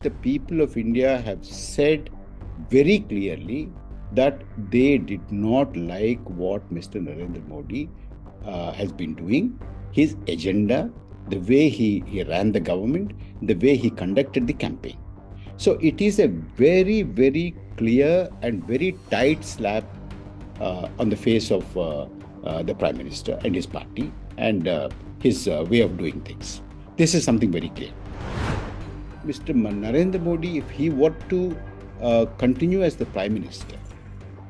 the people of India have said very clearly that they did not like what Mr. Narendra Modi has been doing, his agenda, the way he ran the government, the way he conducted the campaign. So it is a very, very clear and very tight slap on the face of the Prime Minister and his party and his way of doing things. This is something very clear. Mr. Narendra Modi, if he were to continue as the Prime Minister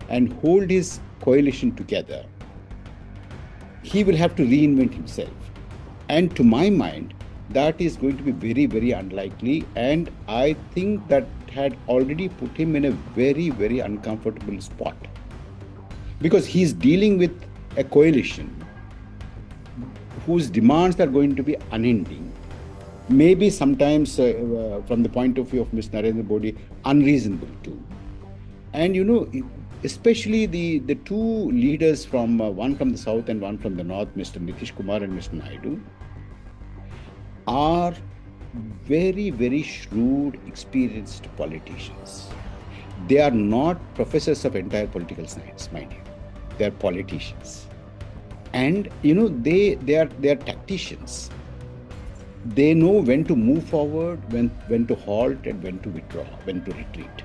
and hold his coalition together, he will have to reinvent himself. And to my mind, that is going to be very, very unlikely. And I think that had already put him in a very, very uncomfortable spot. Because he's dealing with a coalition whose demands are going to be unending. Maybe sometimes, from the point of view of Mr. Narendra Modi, unreasonable too. And especially the two leaders from one from the south and one from the north, Mr. Nitish Kumar and Mr. Naidu, are very, very shrewd, experienced politicians. They are not professors of entire political science, mind you. They are politicians. And, they are tacticians. They know when to move forward, when to halt, and when to withdraw, when to retreat.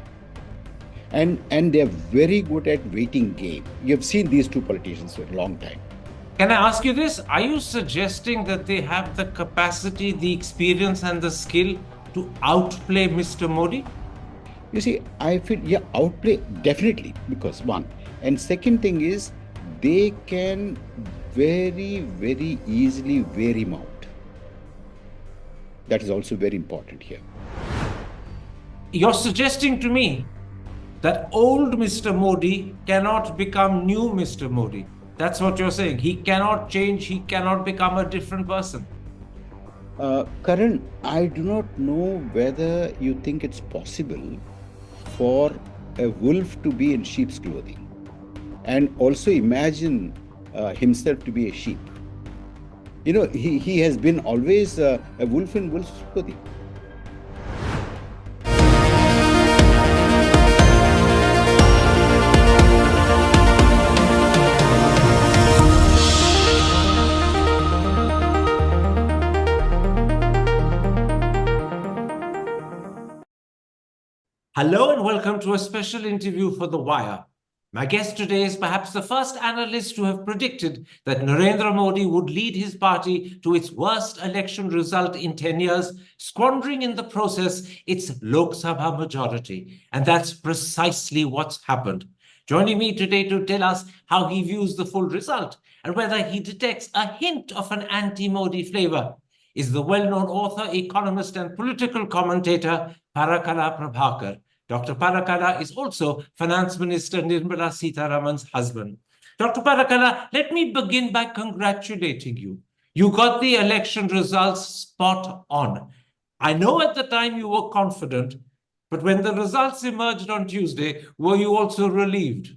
And they are very good at waiting game. You have seen these two politicians for a long time. Can I ask you this? Are you suggesting that they have the capacity, the experience, and the skill to outplay Mr. Modi? You see, I feel, outplay, definitely, because one. And second thing is, they can very, very easily wear him out. That is also very important here. You're suggesting to me that old Mr. Modi cannot become new Mr. Modi. That's what you're saying. He cannot change, he cannot become a different person. Karan, I do not know whether you think it's possible for a wolf to be in sheep's clothing and also imagine himself to be a sheep. He has been always a wolf in wolf's clothing. Hello and welcome to a special interview for The Wire. My guest today is perhaps the first analyst to have predicted that Narendra Modi would lead his party to its worst election result in 10 years, squandering in the process its Lok Sabha majority. And that's precisely what's happened. Joining me today to tell us how he views the full result and whether he detects a hint of an anti-Modi flavor is the well-known author, economist, and political commentator Parakala Prabhakar. Dr. Parakala is also Finance Minister Nirmala Sitharaman's husband. Dr. Parakala, let me begin by congratulating you. You got the election results spot on. I know at the time you were confident, but when the results emerged on Tuesday, were you also relieved?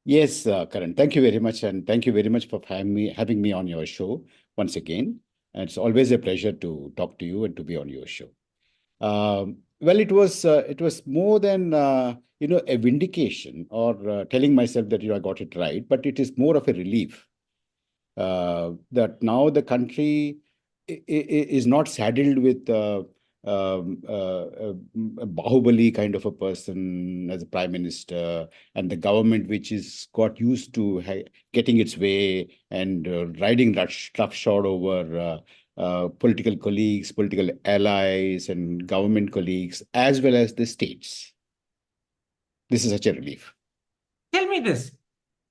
Yes, Karan, thank you very much. And thank you very much for having me on your show once again. And it's always a pleasure to talk to you and to be on your show. Well, it was more than a vindication or telling myself that I got it right, but it is more of a relief that now the country is not saddled with a Bahubali kind of a person as a prime minister, and the government which is got used to getting its way and riding that roughshod over political colleagues, political allies, and government colleagues, as well as the states. This is such a relief. Tell me this.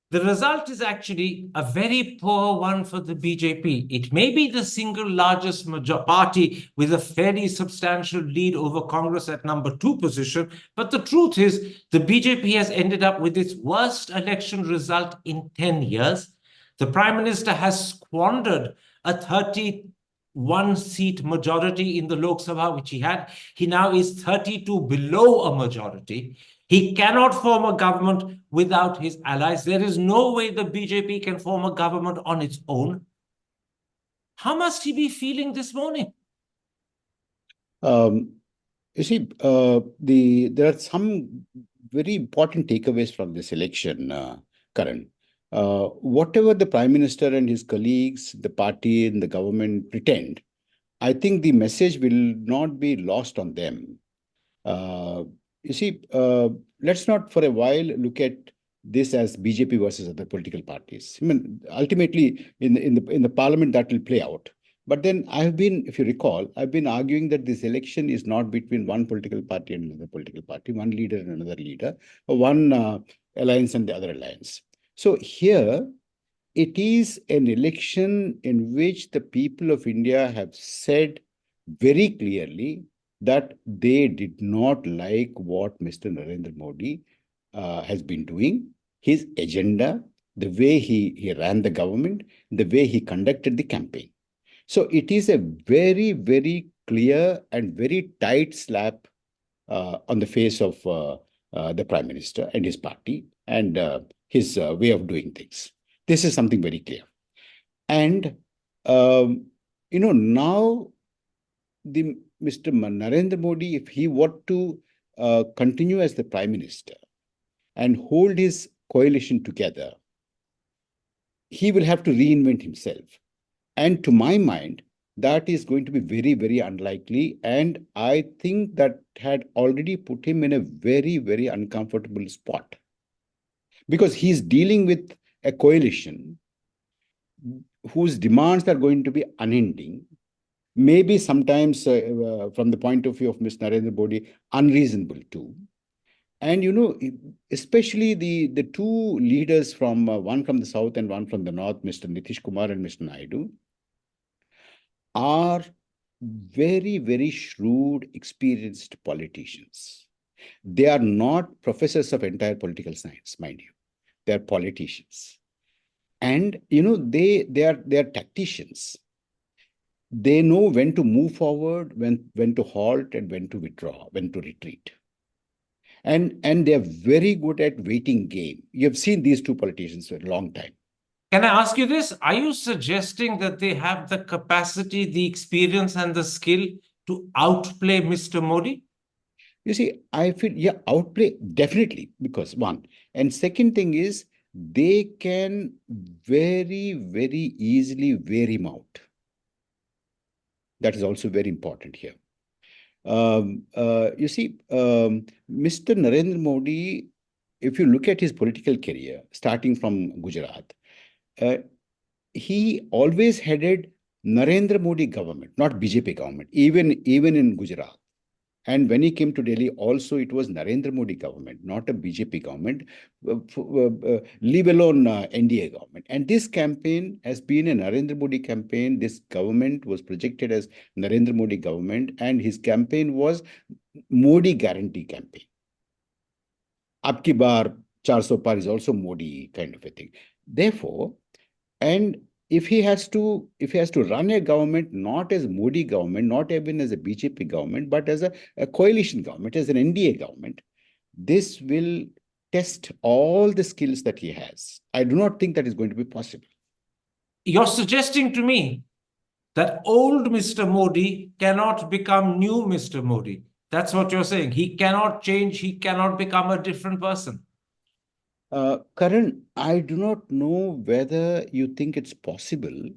The result is actually a very poor one for the BJP. It may be the single largest party with a fairly substantial lead over Congress at number 2 position. But the truth is the BJP has ended up with its worst election result in 10 years. The Prime Minister has squandered a 31-seat majority in the Lok Sabha, which he had. He now is 32 below a majority. He cannot form a government without his allies. There is no way the BJP can form a government on its own. How must he be feeling this morning? You see, there are some very important takeaways from this election, Karan. Whatever the Prime Minister and his colleagues, the party and the government pretend, I think the message will not be lost on them. Uh, you see, let's not for a while look at this as BJP versus other political parties. I mean, ultimately, in the parliament, that will play out. But then I've been, if you recall, I've been arguing that this election is not between one political party and another political party, one leader and another leader, or one alliance and the other alliance. So here, it is an election in which the people of India have said very clearly that they did not like what Mr. Narendra Modi has been doing, his agenda, the way he ran the government, the way he conducted the campaign. So it is a very, very clear and very tight slap on the face of the Prime Minister and his party and his way of doing things. This is something very clear. And, now the Mr. Narendra Modi, if he were to continue as the Prime Minister and hold his coalition together, he will have to reinvent himself. And to my mind, that is going to be very, very unlikely. And I think that had already put him in a very, very uncomfortable spot because he's dealing with a coalition whose demands are going to be unending, maybe sometimes from the point of view of Ms. Narendra Modi, unreasonable too. And especially the two leaders from one from the south and one from the north, Mr. Nitish Kumar and Mr. Naidu, are very, very shrewd, experienced politicians. They are not professors of entire political science, mind you. They are politicians. And they are tacticians. They know when to move forward, when to halt, and when to withdraw, when to retreat. And they're very good at waiting game. You have seen these two politicians for a long time. Can I ask you this? Are you suggesting that they have the capacity, the experience, and the skill to outplay Mr. Modi? You see, I feel, yeah, outplay, definitely, because one. And second thing is, they can very, very easily wear him out. That is also very important here. You see, Mr. Narendra Modi, if you look at his political career, starting from Gujarat, he always headed Narendra Modi government, not BJP government, even in Gujarat. And when he came to Delhi, also it was Narendra Modi government, not a BJP government, leave alone NDA government. And this campaign has been a Narendra Modi campaign. This government was projected as Narendra Modi government, and his campaign was Modi guarantee campaign. Abki bar 400 par is also Modi kind of a thing. Therefore, and if he has to run a government not as Modi government, not even as a BJP government, but as a coalition government, as an NDA government, this will test all the skills that he has. I do not think that is going to be possible. You're suggesting to me that old Mr. Modi cannot become new Mr. Modi. That's what you're saying. He cannot change, he cannot become a different person. Karan, I do not know whether you think it's possible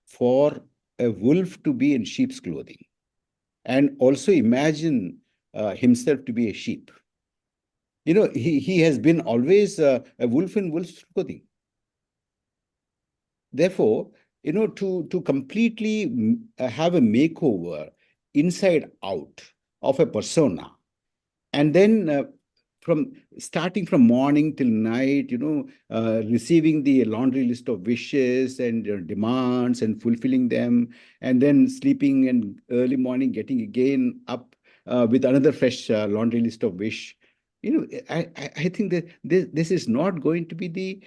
for a wolf to be in sheep's clothing and also imagine himself to be a sheep. He has been always a wolf in wolf's clothing. Therefore, to completely have a makeover inside out of a persona, and then from starting from morning till night, receiving the laundry list of wishes and demands and fulfilling them, and then sleeping and early morning getting again up with another fresh laundry list of wish. I think that this is not going to be the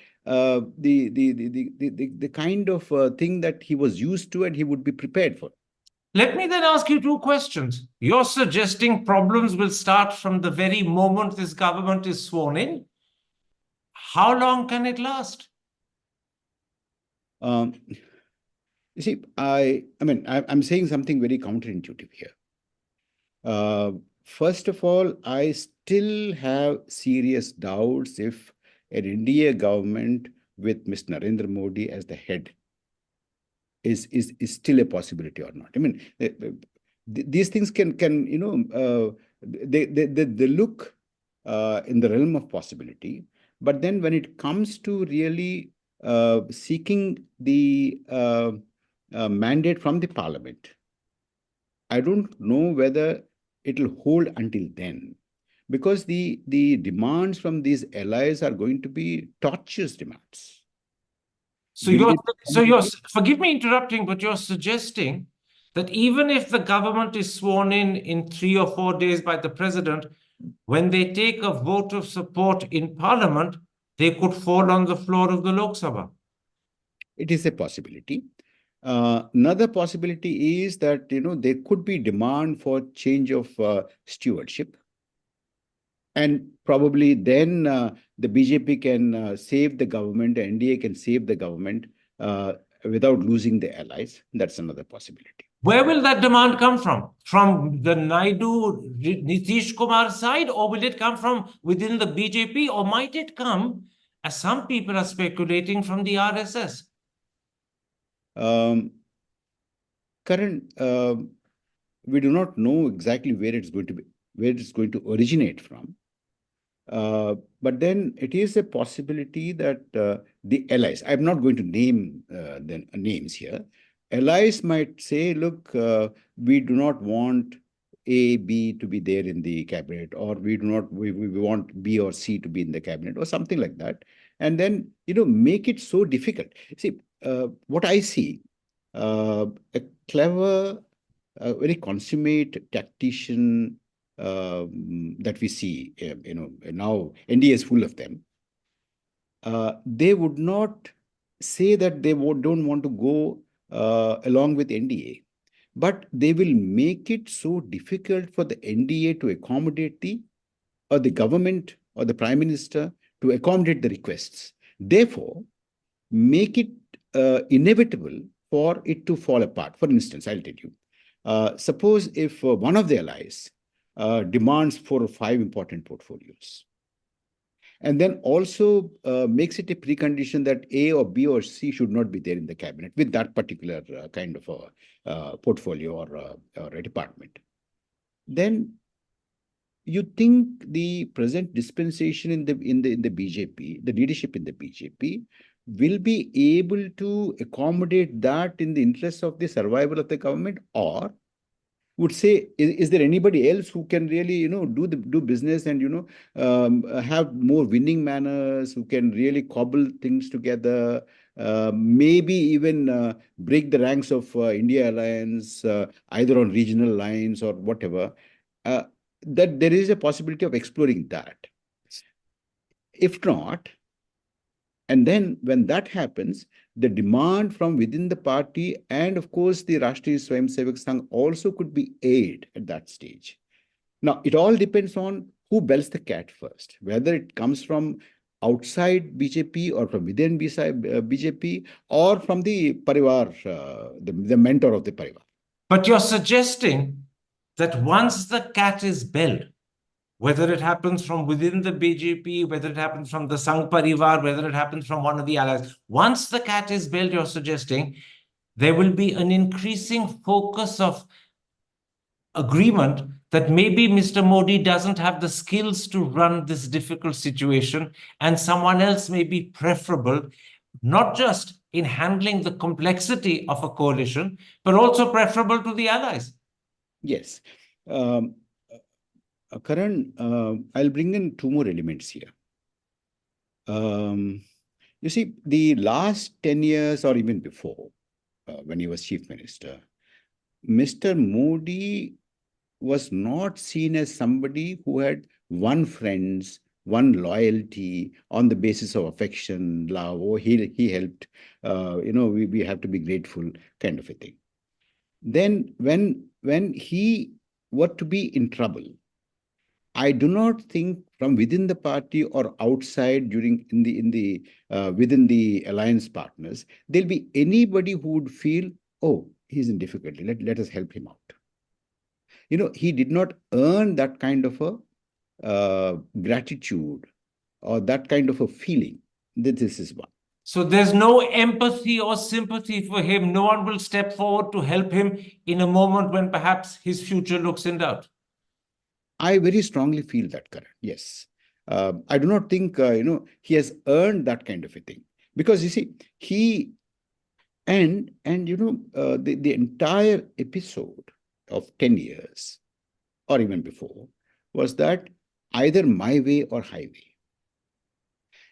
kind of thing that he was used to and he would be prepared for. Let me then ask you two questions. You're suggesting problems will start from the very moment this government is sworn in. How long can it last? You see, I'm saying something very counterintuitive here. First of all, I still have serious doubts if an India government with Mr. Narendra Modi as the head is still a possibility or not. I mean, these things can they look in the realm of possibility, but then when it comes to really seeking the mandate from the parliament, I don't know whether it'll hold until then, because the demands from these allies are going to be tortuous demands. So Will you're they so you're accommodate? forgive me interrupting, but you're suggesting that even if the government is sworn in 3 or 4 days by the president, when they take a vote of support in parliament, they could fall on the floor of the Lok Sabha. It is a possibility. Another possibility is that there could be demand for change of stewardship, and probably then the BJP can save the government, NDA can save the government without losing the allies. That's another possibility. Where will that demand come from? From the Naidu Nitish Kumar side, or will it come from within the BJP, or might it come, as some people are speculating, from the RSS? Um, Current, we do not know exactly where it's going to be, where it's going to originate from. But then it is a possibility that the allies, I'm not going to name the names here, allies might say, look, we do not want A, B to be there in the cabinet, or we want B or C to be in the cabinet, or something like that. And then, make it so difficult. See, what I see, a clever, very consummate tactician that we see, now India is full of them. They would not say that they don't want to go along with NDA, but they will make it so difficult for the NDA to accommodate or the government or the prime minister to accommodate the requests. Therefore, make it inevitable for it to fall apart. For instance, I'll tell you. Suppose if one of the allies demands 4 or 5 important portfolios, and then also makes it a precondition that A or B or C should not be there in the cabinet with that particular kind of a portfolio or a department, then you think the present dispensation in the BJP, the leadership in the BJP, will be able to accommodate that in the interest of the survival of the government, or would say, is there anybody else who can really, do business and, have more winning manners, who can really cobble things together, maybe even break the ranks of India Alliance, either on regional lines or whatever, that there is a possibility of exploring that. If not, and then when that happens, the demand from within the party and of course the Rashtriya Swayamsevak Sangh also could be aid at that stage. Now, it all depends on who bells the cat first, whether it comes from outside BJP or from within BJP or from the Parivar, the mentor of the Parivar. But you're suggesting that once the cat is belled, whether it happens from within the BJP, whether it happens from the Sangh Parivar, whether it happens from one of the allies, once the cat is belled, you're suggesting there will be an increasing focus of agreement that maybe Mr. Modi doesn't have the skills to run this difficult situation, and someone else may be preferable, not just in handling the complexity of a coalition, but also preferable to the allies. Yes. Karan, I'll bring in 2 more elements here. You see, the last 10 years or even before, when he was chief minister, Mr. Modi was not seen as somebody who had one friends, one loyalty on the basis of affection, love, or he helped, we have to be grateful, kind of a thing. Then when he were to be in trouble, I do not think from within the party or outside within the alliance partners, there'll be anybody who would feel, oh, he's in difficulty. Let us help him out. he did not earn that kind of a gratitude or that kind of a feeling. This is one. So there's no empathy or sympathy for him. No one will step forward to help him in a moment when perhaps his future looks in doubt. I very strongly feel that, Karan. Yes. I do not think, he has earned that kind of a thing. Because you see, he, the entire episode of 10 years or even before was that either my way or highway.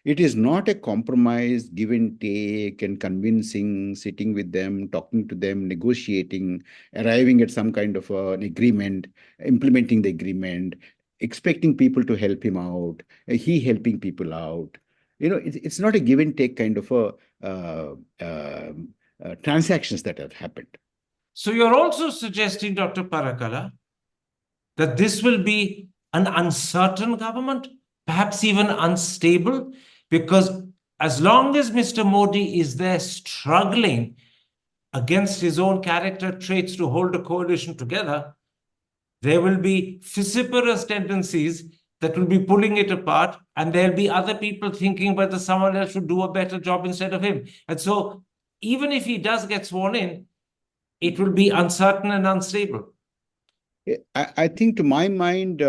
It is not a compromise, give and take, and convincing, sitting with them, talking to them, negotiating, arriving at some kind of an agreement, implementing the agreement, expecting people to help him out, he helping people out. It's not a give and take kind of a transactions that have happened. So you're also suggesting, Dr. Parakala, that this will be an uncertain government, perhaps even unstable, because as long as Mr. Modi is there struggling against his own character traits to hold a coalition together, there will be vociferous tendencies that will be pulling it apart, and there'll be other people thinking whether someone else should do a better job instead of him. And so, even if he does get sworn in, it will be uncertain and unstable. I think, to my mind,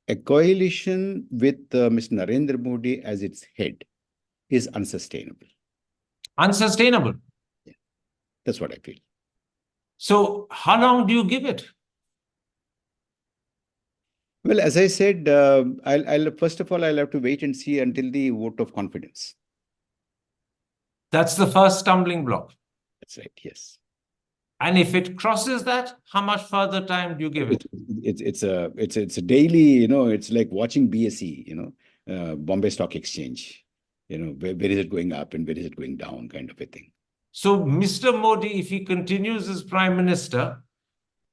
a coalition with Mr. Narendra Modi as its head is unsustainable. Unsustainable. Yeah, that's what I feel. So, how long do you give it? Well, as I said, I'll first of all, I'll have to wait and see until the vote of confidence. That's the first stumbling block. That's right. Yes. And if it crosses that, how much further time do you give it? It's a daily, it's like watching BSE, Bombay Stock Exchange. Where is it going up and where is it going down, kind of a thing. So Mr. Modi, if he continues as prime minister,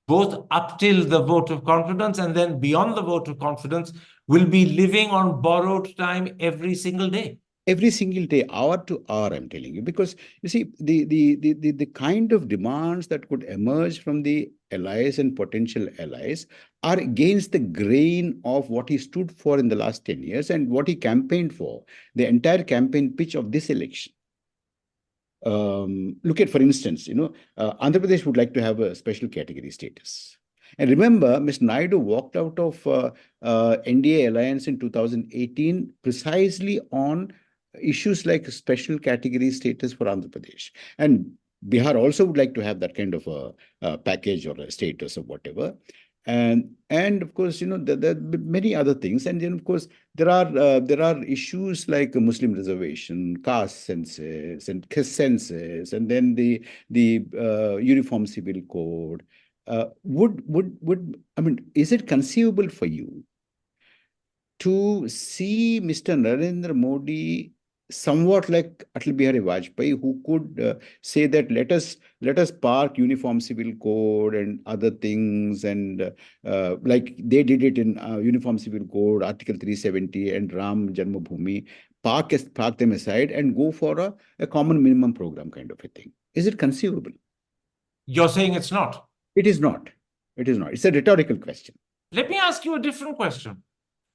both up till the vote of confidence and then beyond the vote of confidence, will be living on borrowed time every single day. Every single day, hour to hour, I'm telling you, because you see, the kind of demands that could emerge from the allies and potential allies are against the grain of what he stood for in the last 10 years and what he campaigned for, the entire campaign pitch of this election. Look at, for instance, Andhra Pradesh would like to have a special category status. And remember, Mr. Naidu walked out of NDA alliance in 2018 precisely on issues like special category status for Andhra Pradesh. And Bihar also would like to have that kind of a package or a status or whatever. And of course, there are many other things. And then, of course, there are issues like a Muslim reservation, caste census, and then the Uniform Civil Code. Is it conceivable for you to see Mr. Narendra Modi somewhat like Atal Bihari Vajpayee, who could say that let us park Uniform Civil Code and other things, and like they did it in Uniform Civil Code, Article 370 and Ram Janmabhoomi, park them aside and go for a common minimum program kind of a thing. Is it conceivable? You're saying it's not? It is not. It is not. It's a rhetorical question. Let me ask you a different question.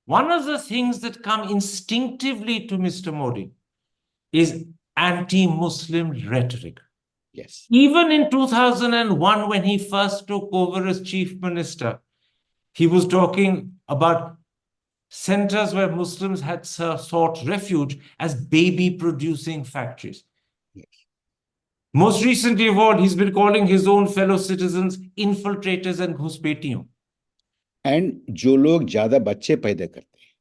One of the things that come instinctively to Mr. Modi is anti-Muslim rhetoric. Yes. Even in 2001, when he first took over as chief minister, he was talking about centers where Muslims had sought refuge as baby-producing factories. Yes. Most recently of all, he's been calling his own fellow citizens infiltrators and घुसपैठियों. And जो लोग ज़्यादा बच्चे पैदा करते हैं.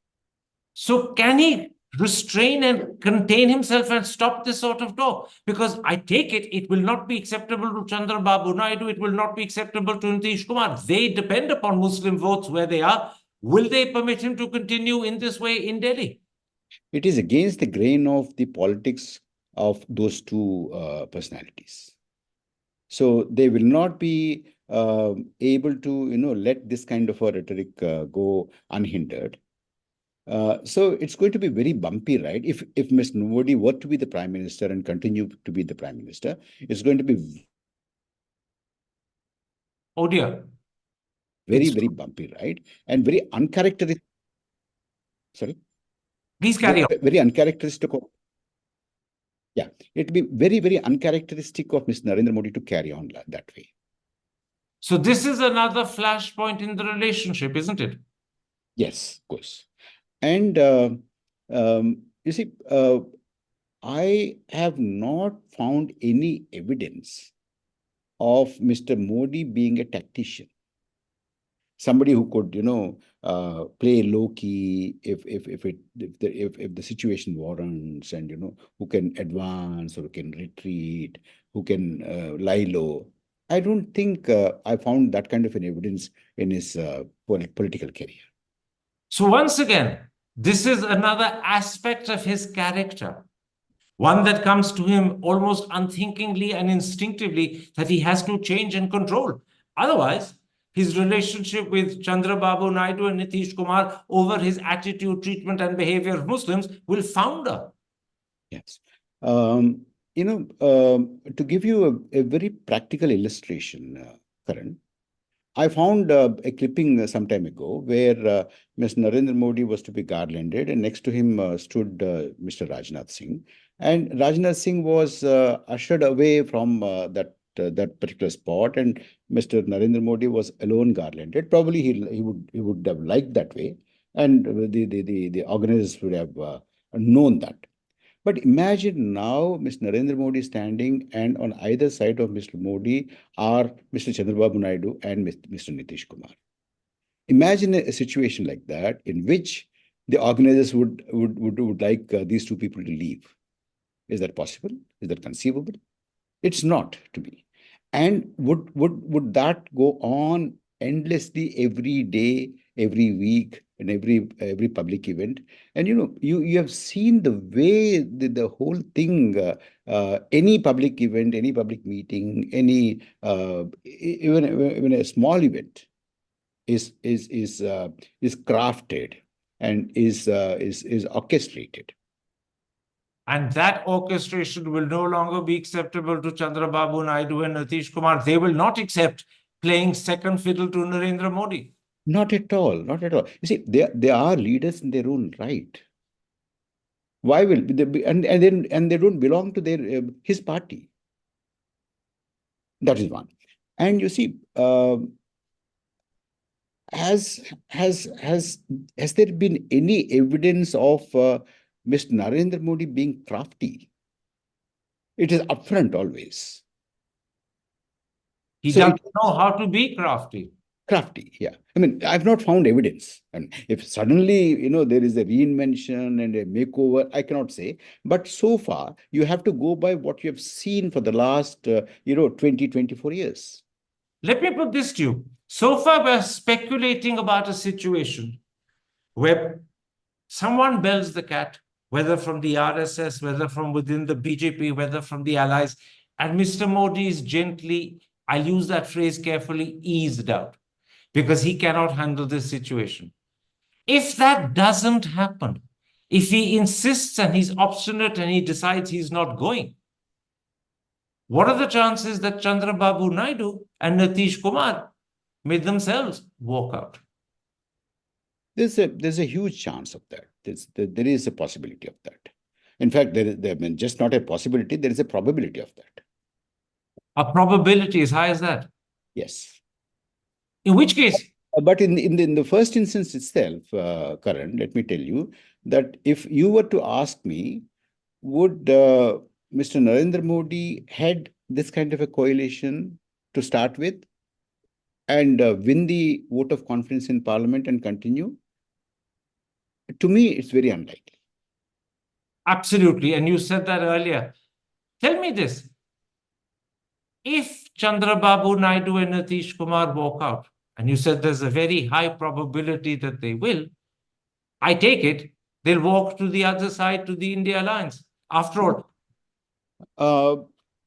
So can he restrain and contain himself and stop this sort of talk? Because I take it will not be acceptable to Chandrababu Naidu, it will not be acceptable to Nitish Kumar. They depend upon Muslim votes where they are. Will they permit him to continue in this way in Delhi? It is against the grain of the politics of those two personalities. So they will not be able to, let this kind of a rhetoric go unhindered. So it's going to be very bumpy, right? If Mr. Modi were to be the prime minister and continue to be the prime minister, it's going to be Oh dear. Very, very bumpy, right? And very uncharacteristic. Sorry? Please carry on. Very uncharacteristic of, yeah, it'd be very, very uncharacteristic of Mr. Narendra Modi to carry on that way. So this is another flashpoint in the relationship, isn't it? Yes, of course. And you see, I have not found any evidence of Mr. Modi being a tactician, somebody who could, play low key if the situation warrants, and who can advance or who can retreat, who can lie low. I don't think I found that kind of an evidence in his political career. So once again, this is another aspect of his character, one that comes to him almost unthinkingly and instinctively, that he has to change and control. Otherwise, his relationship with Chandrababu Naidu and Nitish Kumar over his attitude, treatment, and behavior of Muslims will founder. Yes. To give you a very practical illustration, Karan, I found a clipping some time ago where Mr. Narendra Modi was to be garlanded, and next to him stood Mr. Rajnath Singh. And Rajnath Singh was ushered away from that particular spot, and Mr. Narendra Modi was alone garlanded. Probably he would have liked that way, and the organizers would have known that. But imagine now Mr. Narendra Modi standing, and on either side of Mr. Modi are Mr. Chandrababu Naidu and Mr. Nitish Kumar. Imagine a situation like that in which the organizers would like these two people to leave. Is that possible? Is that conceivable? It's not to be. And would that go on endlessly every day, every week, and every public event? And you have seen the way the whole thing, any public event, any public meeting, any even a small event is crafted and is orchestrated. And that orchestration will no longer be acceptable to Chandrababu Naidu and Nitish Kumar. They will not accept playing second fiddle to Narendra Modi. Not at all. Not at all. You see, they are leaders in their own right. Why will they be, and they don't belong to their his party? That is one. And you see, has there been any evidence of Mr. Narendra Modi being crafty? It is upfront always. He doesn't know how to be crafty. Crafty, yeah. I mean, I've not found evidence. And if suddenly, there is a reinvention and a makeover, I cannot say. But so far, you have to go by what you have seen for the last, 20, 24 years. Let me put this to you. So far, we're speculating about a situation where someone bells the cat, whether from the RSS, whether from within the BJP, whether from the allies, and Mr. Modi is gently, I'll use that phrase carefully, eased out, because he cannot handle this situation. If that doesn't happen, if he insists and he's obstinate and he decides he's not going, what are the chances that Chandrababu Naidu and Nitish Kumar may themselves walk out? There's a huge chance of that. There is a possibility of that. In fact, just not a possibility, there is a probability of that. A probability as high as that? Yes. In which case? But in the first instance itself, Karan, let me tell you that if you were to ask me, would Mr. Narendra Modi head this kind of a coalition to start with and win the vote of confidence in Parliament and continue? To me, it's very unlikely. Absolutely. And you said that earlier. Tell me this. If Chandrababu Naidu and Nitish Kumar walk out, and you said there's a very high probability that they will, I take it they'll walk to the other side, to the India Alliance, after all.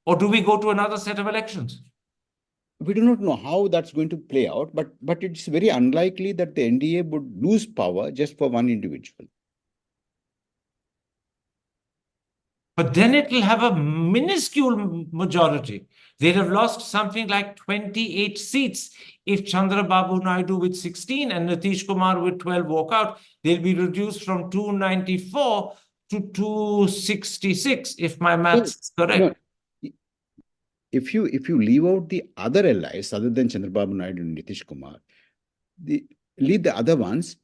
Or do we go to another set of elections? We do not know how that's going to play out, but it's very unlikely that the NDA would lose power just for one individual. But then it will have a minuscule majority. they'd have lost something like 28 seats. If Chandrababu Naidu with 16 and Nitish Kumar with 12 walk out, they'll be reduced from 294 to 266, if my maths is correct. No, if you leave out the other allies other than Chandrababu Naidu and Nitish Kumar, leave the other ones,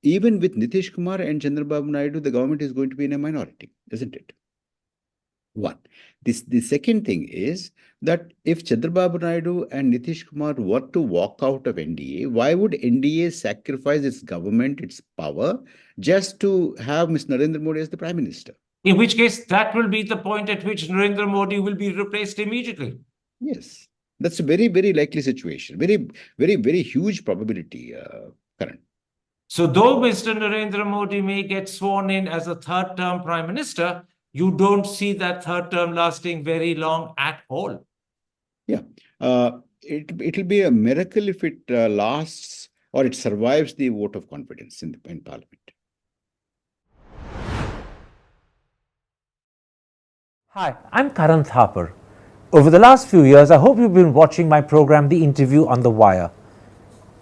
even with Nitish Kumar and Chandrababu Naidu, the government is going to be in a minority, isn't it? One. The second thing is that if Chandrababu Naidu and Nitish Kumar were to walk out of NDA, why would NDA sacrifice its government, its power, just to have Mr. Narendra Modi as the Prime Minister? In which case, that will be the point at which Narendra Modi will be replaced immediately. Yes, that's a very, very likely situation. Very, very, very huge probability, Karan. So though Mr. Narendra Modi may get sworn in as a third-term Prime Minister, you don't see that third term lasting very long at all. Yeah, it'll be a miracle if it lasts or it survives the vote of confidence in Parliament. Hi, I'm Karan Thapar. Over the last few years, I hope you've been watching my program, The Interview on the Wire.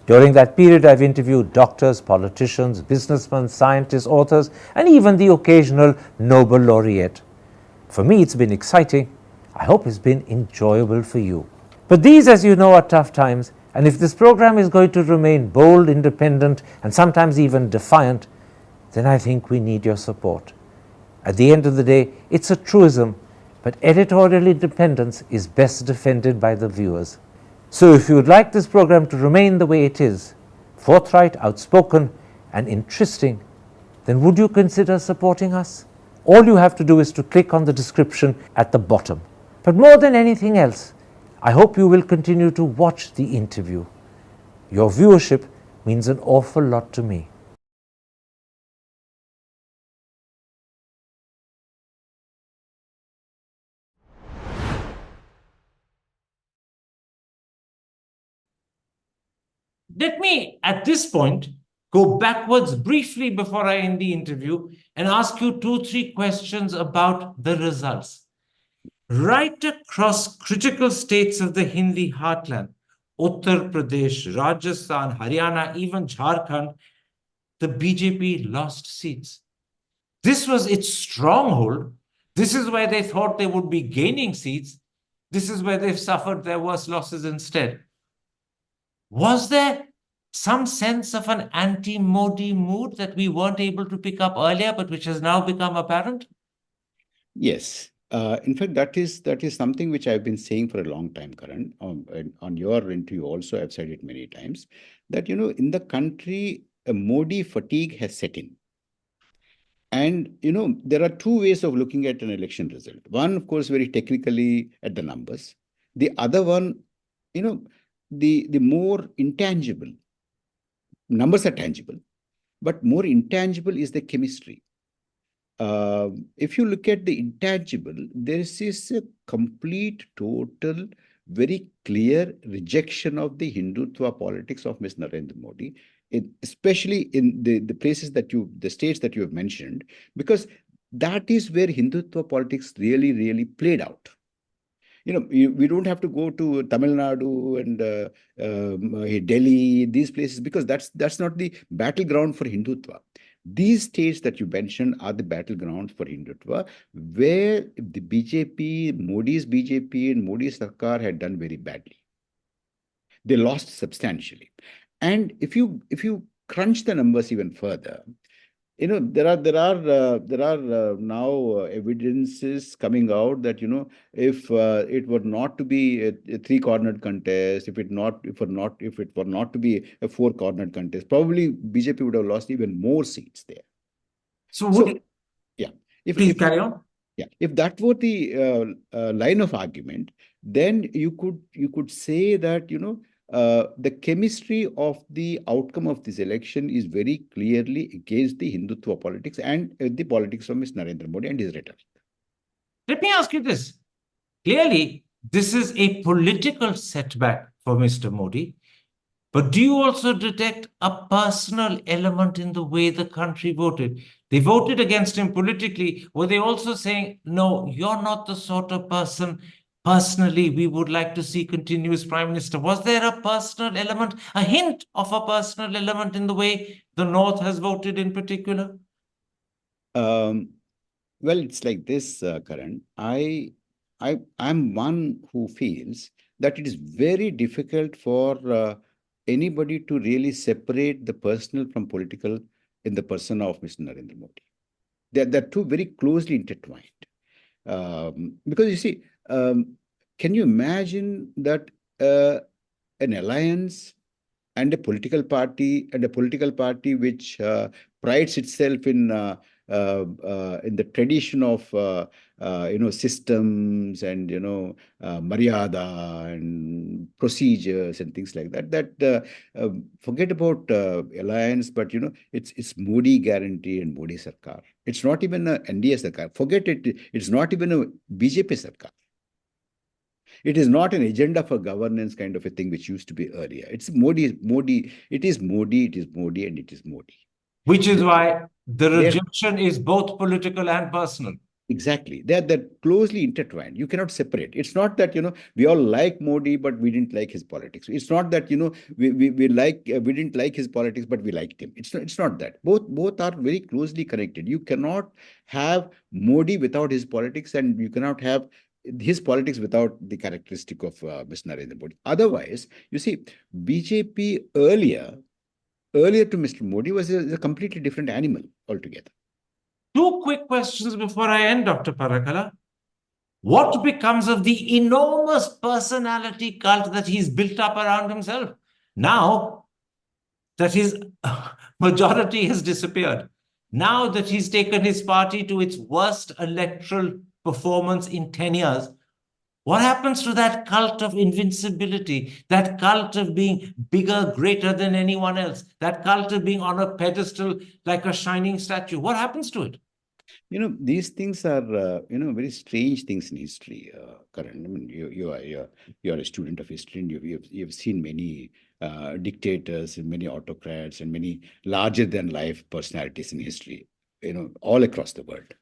During that period, I've interviewed doctors, politicians, businessmen, scientists, authors, and even the occasional Nobel laureate. For me, it's been exciting. I hope it's been enjoyable for you. But these, as you know, are tough times, and if this program is going to remain bold, independent, and sometimes even defiant, then I think we need your support. At the end of the day, it's a truism, but editorial independence is best defended by the viewers. So if you would like this program to remain the way it is, forthright, outspoken, and interesting, then would you consider supporting us? All you have to do is to click on the description at the bottom. But more than anything else, I hope you will continue to watch the interview. Your viewership means an awful lot to me. Let me, at this point, go backwards briefly before I end the interview and ask you 2-3 questions about the results. Right across critical states of the Hindi heartland, Uttar Pradesh, Rajasthan, Haryana, even Jharkhand, the BJP lost seats. This was its stronghold. This is where they thought they would be gaining seats. This is where they've suffered their worst losses instead. Was there some sense of an anti-Modi mood that we weren't able to pick up earlier, but which has now become apparent? Yes. In fact, that is something which I've been saying for a long time, Karan. On your interview also, I've said it many times, that, in the country, a Modi fatigue has set in. And, there are two ways of looking at an election result. One, of course, very technically at the numbers. The other one, the more intangible. Numbers are tangible, but more intangible is the chemistry. If you look at the intangible, there is a complete, total, very clear rejection of the Hindutva politics of Ms. Narendra Modi, especially in the places the states that you have mentioned, because that is where Hindutva politics really, really played out. We don't have to go to Tamil Nadu and Delhi, these places, because that's not the battleground for Hindutva. These states that you mentioned are the battlegrounds for Hindutva, where the BJP, Modi's BJP and Modi's Sarkar had done very badly. They lost substantially. And if you crunch the numbers even further, there are now evidences coming out that if it were not to be a three-cornered contest, if it were not to be a four-cornered contest, probably BJP would have lost even more seats there. Please carry on. Yeah, if that were the line of argument, then you could say that the chemistry of the outcome of this election is very clearly against the Hindutva politics and the politics of Mr. Narendra Modi and his rhetoric. Let me ask you this. Clearly, this is a political setback for Mr. Modi, but do you also detect a personal element in the way the country voted? They voted against him politically. Were they also saying, no, you're not the sort of person personally we would like to see continue as Prime Minister? Was there a personal element, a hint of a personal element in the way the North has voted in particular? Well, it's like this, Karan. I'm one who feels that it is very difficult for anybody to really separate the personal from political in the person of Mr. Narendra Modi. They're two very closely intertwined. Because you see, can you imagine that an alliance and a political party which prides itself in the tradition of systems and maryada and procedures and things like that forget about alliance, but it's Modi guarantee and Modi Sarkar. It's not even a NDA Sarkar. Forget it. It's not even a BJP Sarkar. It is not an agenda for governance kind of a thing which used to be earlier. It's Modi. It is Modi, and it is Modi. Which is why the rejection is both political and personal. Exactly. They're closely intertwined. You cannot separate. It's not that, we all like Modi, but we didn't like his politics. It's not that, we didn't like his politics, but we liked him. It's not that. Both are very closely connected. You cannot have Modi without his politics, and you cannot have his politics without the characteristic of Mr. Narendra Modi. Otherwise, you see, BJP earlier to Mr. Modi was a completely different animal altogether. Two quick questions before I end, Dr. Parakala. What becomes of the enormous personality cult that he's built up around himself now that his majority has disappeared? Now that he's taken his party to its worst electoral performance in 10 years, what happens to that cult of invincibility, that cult of being bigger, greater than anyone else, that cult of being on a pedestal like a shining statue? What happens to it? These things are, very strange things in history, Karan. I mean, you are a student of history, and you've seen many dictators and many autocrats and many larger than life personalities in history, all across the world.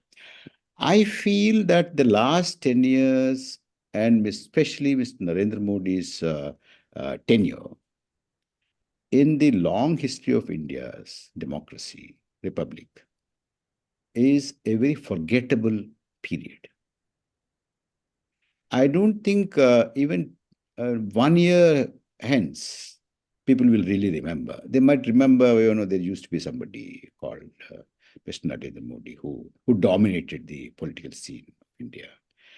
I feel that the last 10 years, and especially Mr. Narendra Modi's tenure, in the long history of India's democracy, republic, is a very forgettable period. I don't think even 1 year hence, people will really remember. They might remember, there used to be somebody called Mr. Narendra Modi who dominated the political scene of India.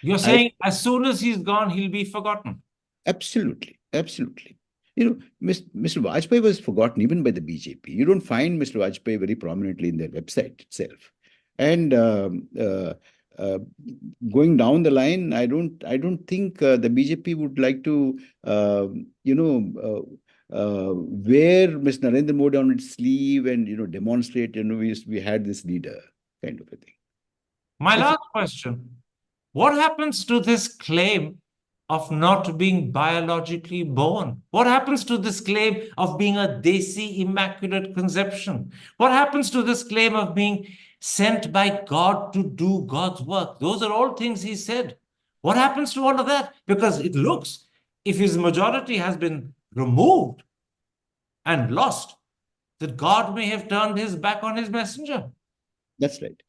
You're saying as soon as he's gone, he'll be forgotten? Absolutely. Absolutely. Mr. Vajpayee was forgotten even by the BJP. You don't find Mr. Vajpayee very prominently in their website itself. And going down the line, I don't think the BJP would like to, wear Mr. Narendra Modi on its sleeve and, demonstrate, we had this leader kind of a thing. My last question, what happens to this claim of not being biologically born? What happens to this claim of being a Desi immaculate conception? What happens to this claim of being sent by God to do God's work? Those are all things he said. What happens to all of that? Because it looks, if his majority has been removed and lost, that God may have turned his back on his messenger. That's right.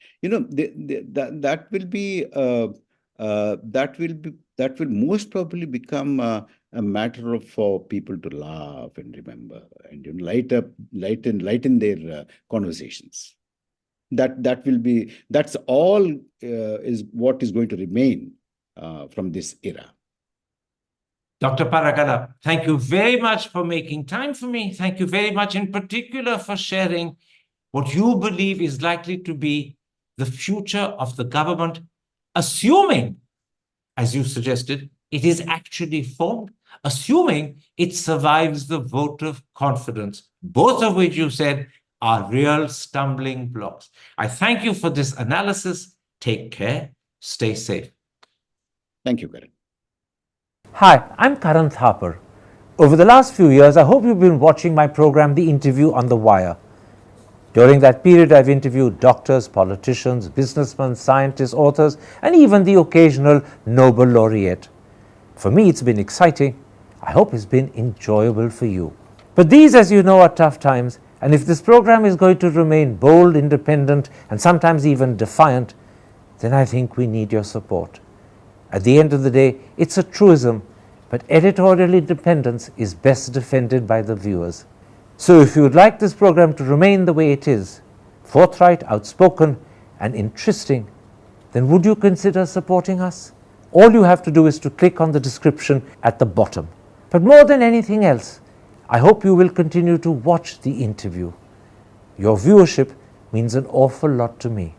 That will most probably become a matter for people to laugh and remember and lighten their conversations. That's all is what is going to remain from this era. Dr. Parakala, thank you very much for making time for me. Thank you very much in particular for sharing what you believe is likely to be the future of the government, assuming, as you suggested, it is actually formed, assuming it survives the vote of confidence, both of which you said are real stumbling blocks. I thank you for this analysis. Take care. Stay safe. Thank you, Karan. Hi, I'm Karan Thapar. Over the last few years, I hope you've been watching my program, The Interview on the Wire. During that period, I've interviewed doctors, politicians, businessmen, scientists, authors, and even the occasional Nobel laureate. For me, it's been exciting. I hope it's been enjoyable for you. But these, as you know, are tough times, and if this program is going to remain bold, independent, and sometimes even defiant, then I think we need your support. At the end of the day, it's a truism, but editorial independence is best defended by the viewers. So if you would like this program to remain the way it is, forthright, outspoken, and interesting, then would you consider supporting us? All you have to do is to click on the description at the bottom. But more than anything else, I hope you will continue to watch the interview. Your viewership means an awful lot to me.